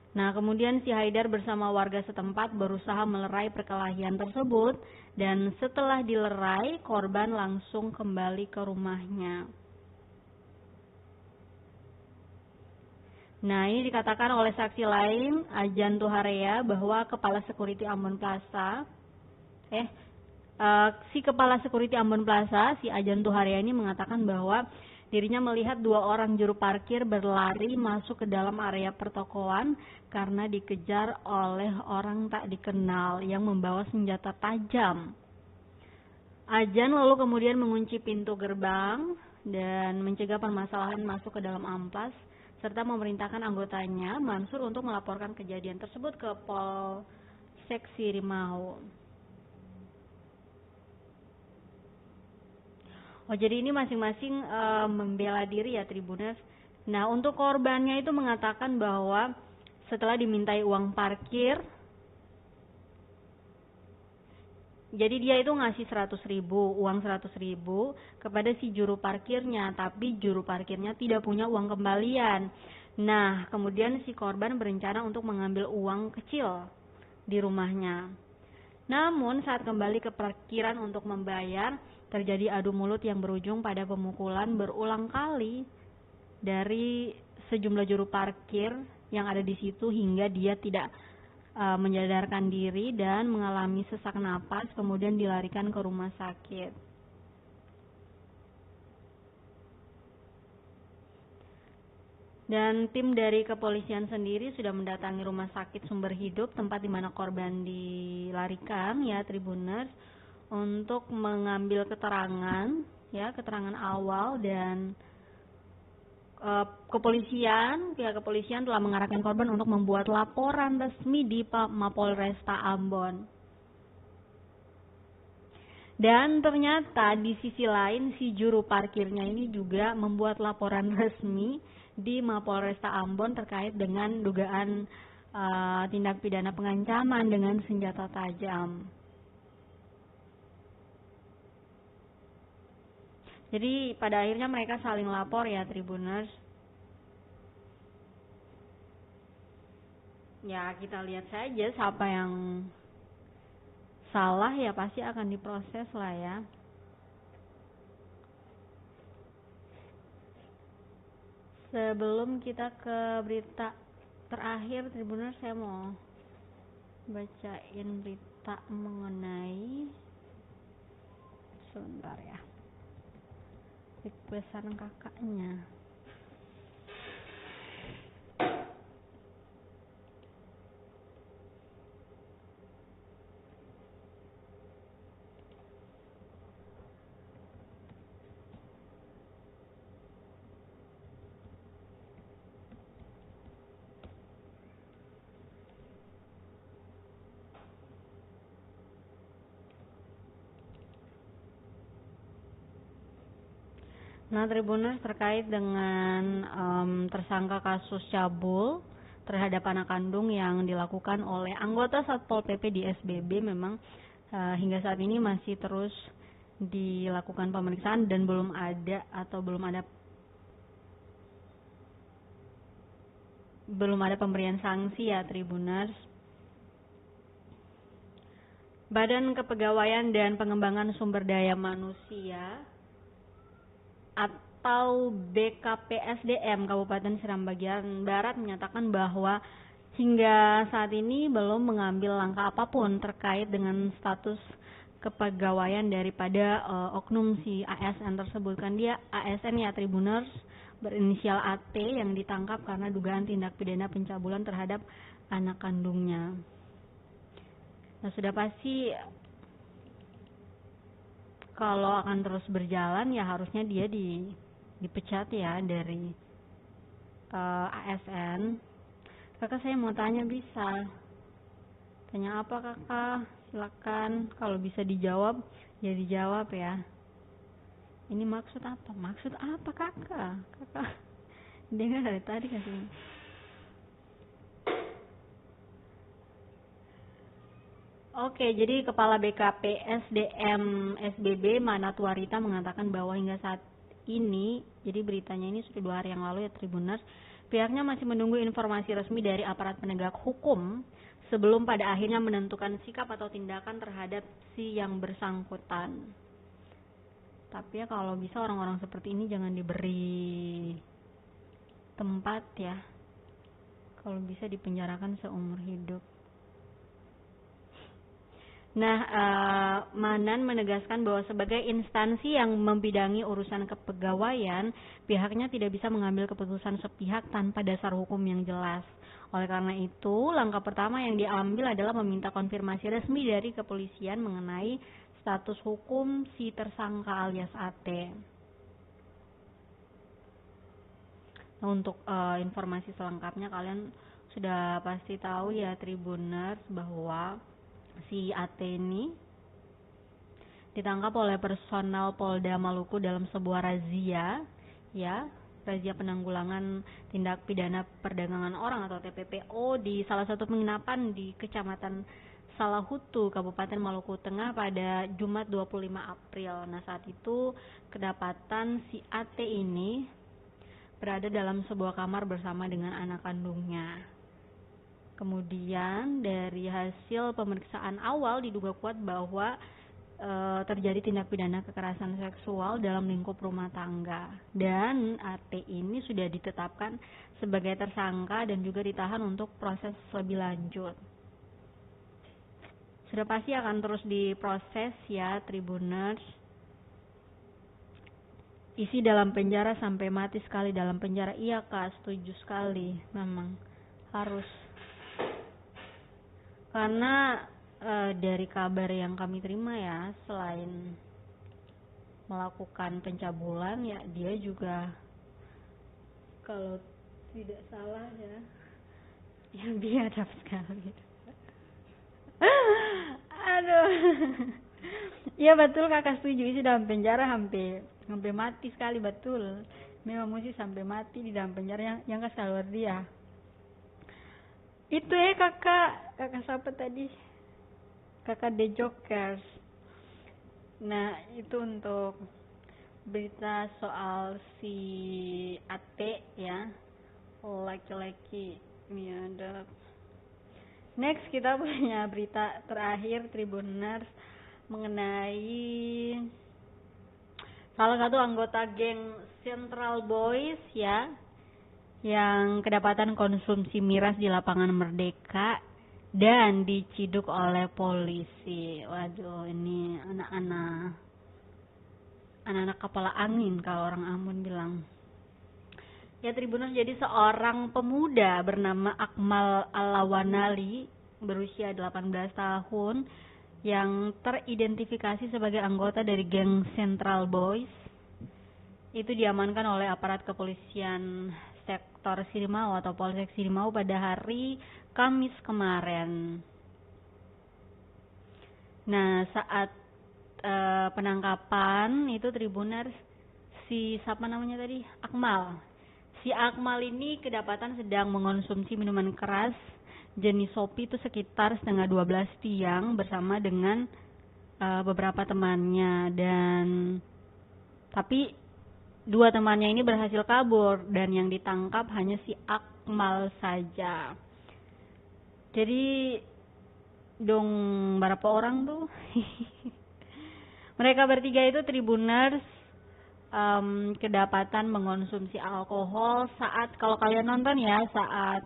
Nah, kemudian si Haidar bersama warga setempat berusaha melerai perkelahian tersebut, dan setelah dilerai, korban langsung kembali ke rumahnya. Nah, ini dikatakan oleh saksi lain, Ajan Tuharea, bahwa kepala security Ambon Plaza, si kepala security Ambon Plaza, si Ajan Tuharea ini mengatakan bahwa dirinya melihat dua orang juru parkir berlari masuk ke dalam area pertokoan karena dikejar oleh orang tak dikenal yang membawa senjata tajam. Ajan lalu kemudian mengunci pintu gerbang dan mencegah permasalahan masuk ke dalam amplas, serta memerintahkan anggotanya Mansur untuk melaporkan kejadian tersebut ke Polsek Sirimau. Oh, jadi ini masing-masing membela diri ya Tribuners. Nah, untuk korbannya itu mengatakan bahwa setelah dimintai uang parkir, jadi dia itu ngasih 100.000, uang 100.000 kepada si juru parkirnya, tapi juru parkirnya tidak punya uang kembalian. Nah, kemudian si korban berencana untuk mengambil uang kecil di rumahnya. Namun saat kembali ke parkiran untuk membayar, terjadi adu mulut yang berujung pada pemukulan berulang kali dari sejumlah juru parkir yang ada di situ hingga dia tidak menyadarkan diri dan mengalami sesak napas, kemudian dilarikan ke rumah sakit. Dan tim dari kepolisian sendiri sudah mendatangi rumah sakit Sumber Hidup, tempat di mana korban dilarikan ya Tribuners, untuk mengambil keterangan awal. Dan pihak kepolisian telah mengarahkan korban untuk membuat laporan resmi di Mapolresta Ambon. Dan ternyata di sisi lain si juru parkirnya ini juga membuat laporan resmi di Mapolresta Ambon terkait dengan dugaan tindak pidana pengancaman dengan senjata tajam. Jadi pada akhirnya mereka saling lapor ya Tribuners. Ya kita lihat saja siapa yang salah ya pasti akan diproses lah ya. Sebelum kita ke berita terakhir Tribuners, saya mau bacain berita mengenai, sebentar ya, requestan kakaknya. Nah, Tribuners, terkait dengan tersangka kasus cabul terhadap anak kandung yang dilakukan oleh anggota Satpol PP di SBB, memang hingga saat ini masih terus dilakukan pemeriksaan dan belum ada pemberian sanksi ya, Tribuners. Badan Kepegawaian dan Pengembangan Sumber Daya Manusia atau BKPSDM Kabupaten Seram Bagian Barat menyatakan bahwa hingga saat ini belum mengambil langkah apapun terkait dengan status kepegawaian daripada oknum si ASN tersebut. Kan dia ASN ya, Tribuners, berinisial AT, yang ditangkap karena dugaan tindak pidana pencabulan terhadap anak kandungnya. Nah, sudah pasti kalau akan terus berjalan ya harusnya dia dipecat ya dari ASN. Kakak, saya mau tanya, bisa? Tanya apa, Kakak? Silakan. Kalau bisa dijawab, ya dijawab ya. Ini maksud apa? Maksud apa, Kakak? Kakak dengar dari tadi kasih. Oke, jadi Kepala BKP SDM SBB Manatwarita mengatakan bahwa hingga saat ini, jadi beritanya ini sudah 2 hari yang lalu ya, Tribuners, pihaknya masih menunggu informasi resmi dari aparat penegak hukum sebelum pada akhirnya menentukan sikap atau tindakan terhadap si yang bersangkutan. Tapi ya kalau bisa orang-orang seperti ini jangan diberi tempat ya, kalau bisa dipenjarakan seumur hidup. Nah, Manan menegaskan bahwa sebagai instansi yang membidangi urusan kepegawaian, pihaknya tidak bisa mengambil keputusan sepihak tanpa dasar hukum yang jelas. Oleh karena itu, langkah pertama yang diambil adalah meminta konfirmasi resmi dari kepolisian mengenai status hukum si tersangka alias AT. Nah, untuk informasi selengkapnya kalian sudah pasti tahu ya, Tribuners, bahwa si AT ini ditangkap oleh personal Polda Maluku dalam sebuah razia penanggulangan tindak pidana perdagangan orang atau TPPO di salah satu penginapan di Kecamatan Salahutu, Kabupaten Maluku Tengah pada Jumat 25 April. Nah, saat itu kedapatan si AT ini berada dalam sebuah kamar bersama dengan anak kandungnya. Kemudian dari hasil pemeriksaan awal diduga kuat bahwa terjadi tindak pidana kekerasan seksual dalam lingkup rumah tangga, dan AT ini sudah ditetapkan sebagai tersangka dan juga ditahan untuk proses lebih lanjut. Sudah pasti akan terus diproses ya, Tribuners. Isi dalam penjara sampai mati sekali dalam penjara, iya Kak, setuju sekali, memang harus. Karena dari kabar yang kami terima ya, selain melakukan pencabulan ya, dia juga kalau tidak salah ya biadab sekali. Aduh. Ya betul, Kakak setuju, isi dalam penjara sampai mati sekali, betul. Memang mesti sampai mati di dalam penjara yang keluar dia. Itu ya kakak siapa tadi? Kakak The Jokers. Nah, itu untuk berita soal si AT ya, laki-laki biadab. Next, kita punya berita terakhir, Tribuners, mengenai salah satu anggota geng Central Boys ya, yang kedapatan konsumsi miras di lapangan Merdeka dan diciduk oleh polisi. Waduh, ini anak-anak kepala angin kalau orang Ambon bilang. Ya, Tribuners, jadi seorang pemuda bernama Akmal Alawanali berusia 18 tahun yang teridentifikasi sebagai anggota dari geng Central Boys itu diamankan oleh aparat kepolisian sektor Sirimau atau Polsek Sirimau pada hari Kamis kemarin. Nah, saat penangkapan itu, Tribuners, si siapa namanya tadi? Akmal. Si Akmal ini kedapatan sedang mengonsumsi minuman keras jenis Shopee itu sekitar setengah 12 siang bersama dengan beberapa temannya, dan tapi dua temannya ini berhasil kabur dan yang ditangkap hanya si Akmal saja. Jadi dong berapa orang tuh? Mereka bertiga itu Tribuners kedapatan mengonsumsi alkohol saat, kalau kalian nonton ya, saat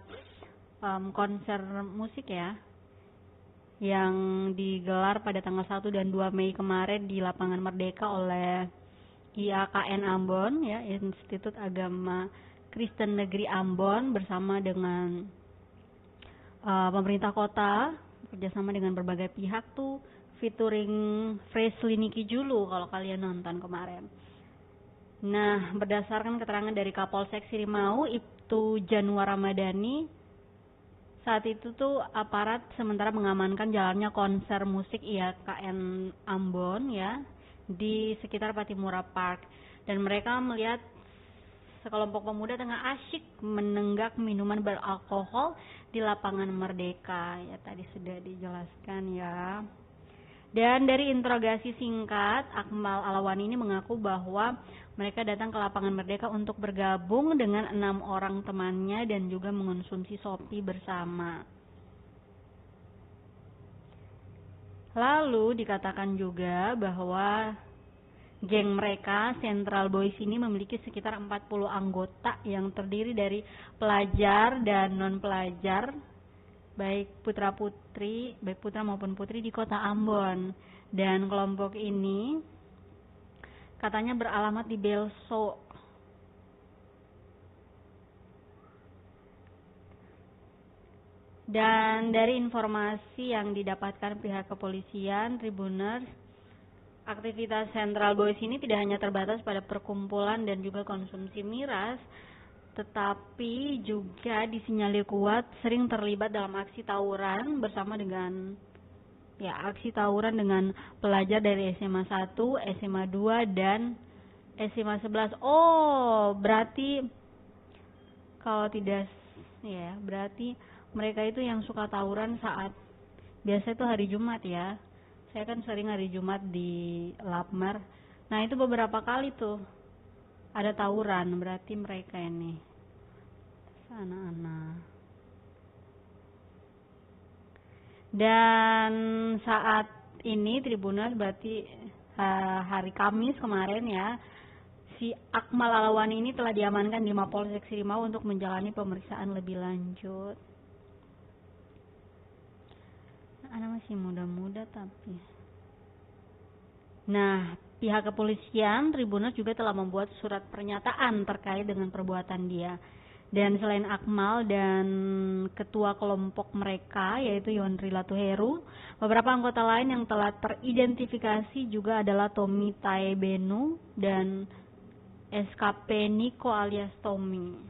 konser musik ya yang digelar pada tanggal 1 dan 2 Mei kemarin di Lapangan Merdeka oleh IAKN Ambon ya, Institut Agama Kristen Negeri Ambon, bersama dengan pemerintah kota, kerjasama dengan berbagai pihak tuh, featuring Freshly Niki Julu kalau kalian nonton kemarin. Nah, berdasarkan keterangan dari Kapolsek Sirimau Ibtu Januar Ramadhani, saat itu tuh aparat sementara mengamankan jalannya konser musik IAKN Ambon ya di sekitar Patimura Park, dan mereka melihat sekelompok pemuda tengah asyik menenggak minuman beralkohol di Lapangan Merdeka ya, tadi sudah dijelaskan ya. Dan dari interogasi singkat, Akmal Alawani ini mengaku bahwa mereka datang ke Lapangan Merdeka untuk bergabung dengan 6 orang temannya dan juga mengonsumsi Shopee bersama. Lalu dikatakan juga bahwa geng mereka, Central Boys ini, memiliki sekitar 40 anggota yang terdiri dari pelajar dan non-pelajar, baik putra maupun putri di kota Ambon. Dan kelompok ini katanya beralamat di Belso. Dan dari informasi yang didapatkan pihak kepolisian, Tribuners, aktivitas Central Boys ini tidak hanya terbatas pada perkumpulan dan juga konsumsi miras, tetapi juga disinyalir kuat sering terlibat dalam aksi tawuran bersama dengan aksi tawuran dengan pelajar dari SMA 1, SMA 2 dan SMA 11. Oh, berarti kalau tidak ya, berarti mereka itu yang suka tawuran saat biasa itu hari Jumat ya. Saya kan sering hari Jumat di Lapmer. Nah, itu beberapa kali tuh ada tawuran, berarti mereka ini anak-anak. Dan saat ini Tribuners, berarti hari Kamis kemarin ya, si Akmal Alawani ini telah diamankan di Mapolsek Sirimau untuk menjalani pemeriksaan lebih lanjut. Anak masih muda-muda tapi. Nah, pihak kepolisian Tribuners juga telah membuat surat pernyataan terkait dengan perbuatan dia. Dan selain Akmal dan ketua kelompok mereka yaitu Yondri Latuheru, beberapa anggota lain yang telah teridentifikasi juga adalah Tommy Taebenu dan SKP Niko alias Tommy.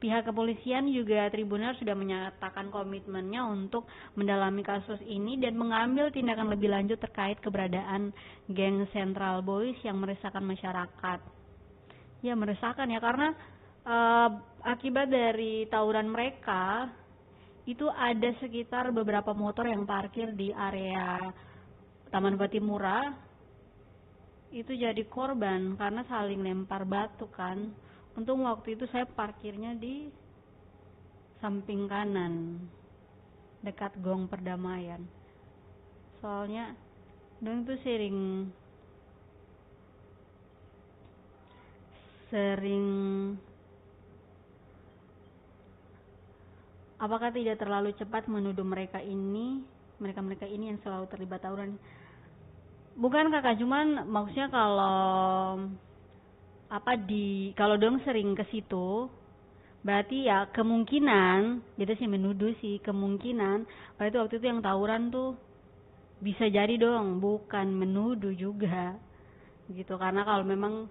Pihak kepolisian juga Tribuners sudah menyatakan komitmennya untuk mendalami kasus ini dan mengambil tindakan lebih lanjut terkait keberadaan geng Central Boys yang meresahkan masyarakat. Ya, meresahkan ya, karena akibat dari tawuran mereka itu ada sekitar beberapa motor yang parkir di area Taman Patimura itu jadi korban karena saling lempar batu kan. Untung waktu itu saya parkirnya di samping kanan dekat Gong Perdamaian. Soalnya dong itu sering apakah tidak terlalu cepat menuduh mereka ini yang selalu terlibat tawuran? Bukan kakak, cuman maksudnya kalau dong sering ke situ, berarti ya kemungkinan, kita sih menuduh sih, kemungkinan berarti waktu itu yang tawuran tuh bisa jadi dong, bukan menuduh juga gitu. Karena kalau memang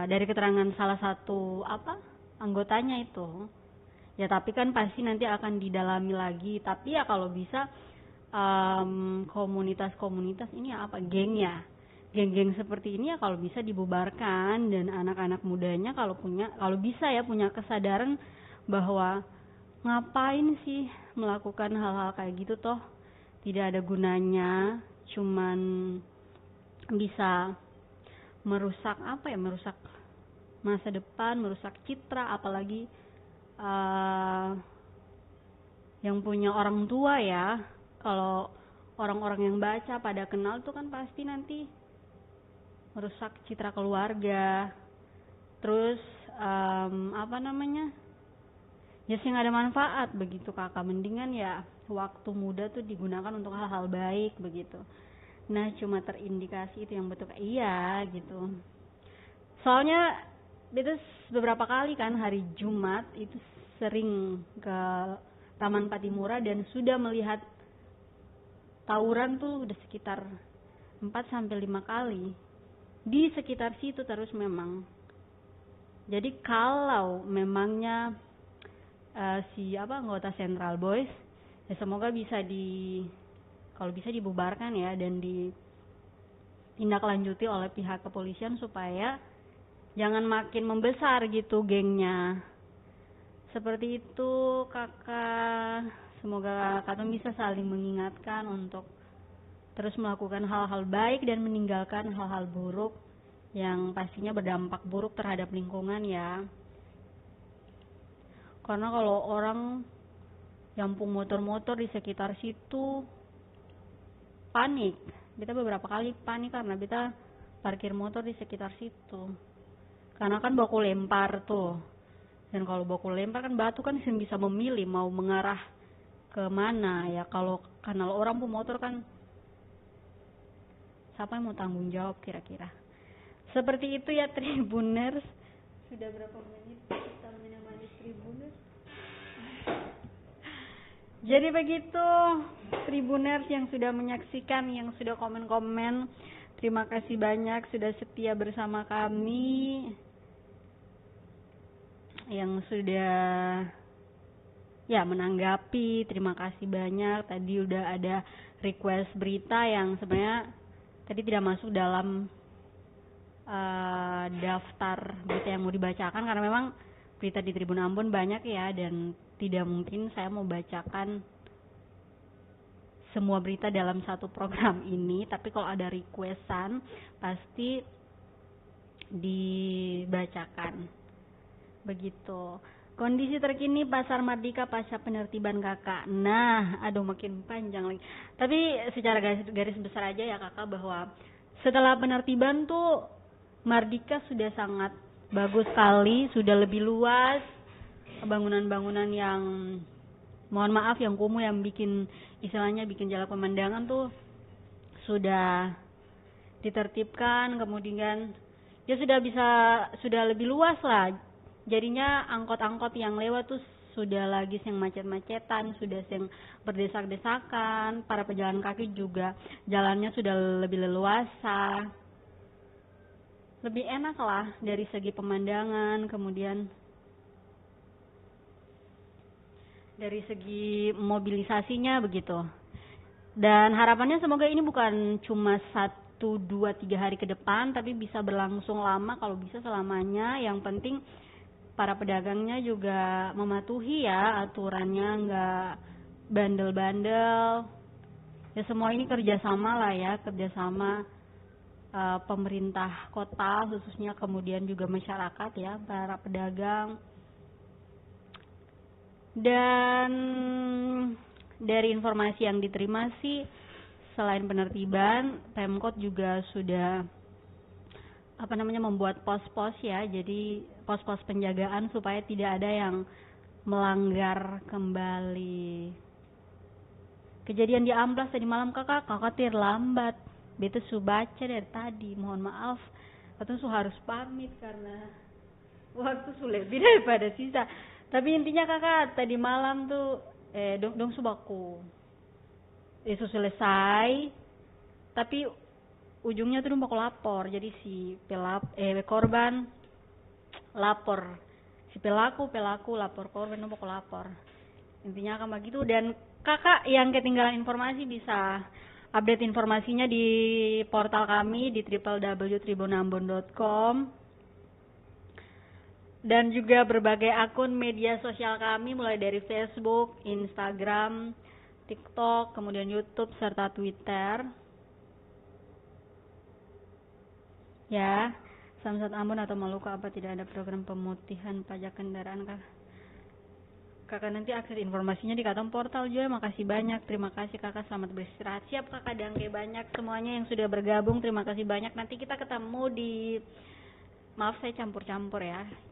dari keterangan salah satu anggotanya itu ya, tapi kan pasti nanti akan didalami lagi. Tapi ya kalau bisa komunitas-komunitas ini apa, geng ya, geng-geng seperti ini ya kalau bisa dibubarkan, dan anak-anak mudanya kalau bisa ya punya kesadaran bahwa ngapain sih melakukan hal-hal kayak gitu, toh tidak ada gunanya, cuman bisa merusak merusak masa depan, merusak citra, apalagi yang punya orang tua ya. Kalau orang-orang yang baca pada kenal tuh kan pasti nanti merusak citra keluarga. Terus ya sih nggak ada manfaat begitu kakak. Mendingan ya waktu muda tuh digunakan untuk hal-hal baik begitu. Nah cuma terindikasi itu yang betul iya gitu. Soalnya itu beberapa kali kan hari Jumat itu sering ke Taman Patimura dan sudah melihat tawuran tuh udah sekitar 4-5 kali di sekitar situ terus memang. Jadi kalau memangnya anggota Central Boys ya semoga bisa kalau bisa dibubarkan ya, dan ditindaklanjuti oleh pihak kepolisian supaya jangan makin membesar gitu gengnya. Seperti itu kakak. Semoga kakak bisa saling mengingatkan untuk terus melakukan hal-hal baik dan meninggalkan hal-hal buruk yang pastinya berdampak buruk terhadap lingkungan ya. Karena kalau orang yang punya motor-motor di sekitar situ panik. Kita beberapa kali panik karena kita parkir motor di sekitar situ. Karena kan baku lempar tuh. Dan kalau baku lempar kan batu kan bisa memilih mau mengarah ke mana ya. Kalau orang pemotor kan siapa yang mau tanggung jawab kira-kira. Seperti itu ya Tribuners. Sudah berapa menit kita menemani Tribuners? Jadi begitu Tribuners yang sudah menyaksikan, yang sudah komen-komen. Terima kasih banyak sudah setia bersama kami. Yang sudah menanggapi, terima kasih banyak. Tadi udah ada request berita yang sebenarnya tadi tidak masuk dalam daftar berita yang mau dibacakan karena memang berita di Tribun Ambon banyak ya, dan tidak mungkin saya mau bacakan semua berita dalam satu program ini. Tapi kalau ada requestan pasti dibacakan. Begitu. Kondisi terkini Pasar Mardika pasca penertiban kakak. Nah, makin panjang lagi. Tapi secara garis besar aja ya kakak, bahwa setelah penertiban tuh Mardika sudah sangat bagus sekali, sudah lebih luas. Bangunan-bangunan yang mohon maaf yang kumuh, yang bikin jalak pemandangan tuh sudah ditertibkan, kemudian ya sudah lebih luas lah. Jadinya angkot-angkot yang lewat tuh sudah lagi yang macet-macetan, sudah yang berdesak-desakan. Para pejalan kaki juga jalannya sudah lebih leluasa, lebih enak lah dari segi pemandangan, kemudian dari segi mobilisasinya begitu. Dan harapannya semoga ini bukan cuma 1, 2, 3 hari ke depan, tapi bisa berlangsung lama, kalau bisa selamanya. Yang penting para pedagangnya juga mematuhi ya aturannya, nggak bandel-bandel. Ya semua ini kerjasama lah ya, kerjasama pemerintah kota khususnya, kemudian juga masyarakat ya, para pedagang. Dan dari informasi yang diterima sih, selain penertiban, Pemkot juga sudah membuat pos-pos ya, jadi pos-pos penjagaan supaya tidak ada yang melanggar kembali. Kejadian di Amplas tadi malam kakak terlambat, beta baca dari tadi, mohon maaf, atau harus pamit karena waktu lebih daripada sisa. Tapi intinya kakak tadi malam tuh dong subaku selesai, tapi ujungnya tuh mau lapor. Jadi si korban lapor, si pelaku lapor korban mau lapor. Intinya akan begitu. Dan kakak yang ketinggalan informasi bisa update informasinya di portal kami di www.tribunambon.com, dan juga berbagai akun media sosial kami mulai dari Facebook, Instagram, TikTok, kemudian YouTube serta Twitter. Ya, Samsat Ambon atau Maluku, apa tidak ada program pemutihan pajak kendaraan kah? Kakak nanti akses informasinya di Katong Portal juga. Makasih banyak, terima kasih kakak, selamat beristirahat. Siap kakak, dangke banyak semuanya yang sudah bergabung, terima kasih banyak. Nanti kita ketemu di, maaf saya campur-campur ya,